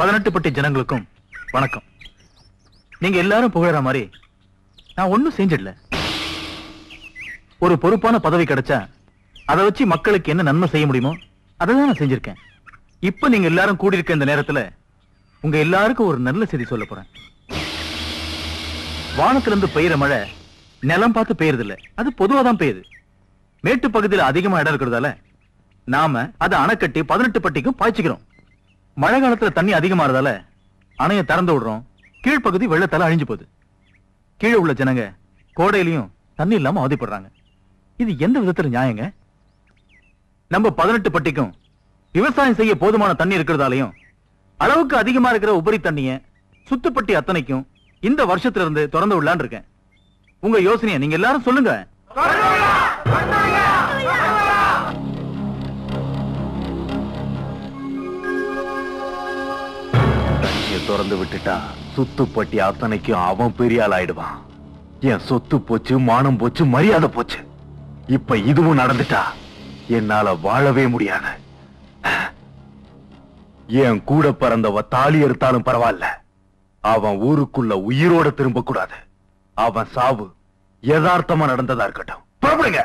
18 பட்டி ஜனங்களுக்கும் வணக்கம். நீங்க எல்லாரும் புகழற மாதிரி நான் ஒண்ணும் செஞ்சிடல. ஒரு பொறுப்பான பதவி கிடைச்சா அதை வச்சு மக்களுக்கு என்ன நன்மை செய்ய முடியுமோ அதை தான் நான் செஞ்சிருக்கேன். இப்ப நீங்க எல்லாரும் கூடியிருக்க இந்த நேரத்துல உங்க எல்லாருக்கும் ஒரு நல்ல செய்தி சொல்ல போறேன். வானத்துல இருந்து பெய்யற மழை நிலம் பார்த்து பெய்யறது இல்ல, அது பொதுவா தான் பெய்யுது. மேட்டு பகுதியில் அதிகமா இடம் இருக்கிறதால நாம அதை அணை கட்டி 18 பட்டிக்கும் பாய்ச்சிக்கிறோம். மழை காலத்துல தண்ணி அதிகமாறதால அணையை திறந்து விடுறோம். கீழ்ப்பகுதி வெள்ளத்தால அழிஞ்சு போகுது. கீழே உள்ள ஜனங்க கோடையிலையும் தண்ணி இல்லாம அவதிப்படுறாங்க. இது எந்த விதத்துல நியாயங்க? நம்ம 18 பட்டிக்கும் விவசாயம் செய்ய போதுமான தண்ணி இருக்கிறதாலையும் அளவுக்கு அதிகமா இருக்கிற உபரி தண்ணிய சுத்துப்பட்டி அத்தனைக்கும் இந்த வருஷத்துல இருந்து திறந்து விடலான்னு இருக்கேன். உங்க யோசனையை நீங்க எல்லாரும் சொல்லுங்க. திறந்து விட்டுட்டா சுத்துப்பட்டி அத்தனைக்கும் அவன் பெரிய ஆள் ஆயிடுவான். என் சொத்து போச்சு, மானம் போச்சு, மரியாதை போச்சு. இப்ப இதுவும் நடந்துட்டா என்னால வாழவே முடியாது. என் கூட பிறந்தவ தாலி எடுத்தாலும் பரவாயில்ல, அவன் ஊருக்குள்ள உயிரோட திரும்ப கூடாது. அவன் சாவு யதார்த்தமா நடந்ததா இருக்கட்டும். புறப்படுங்க.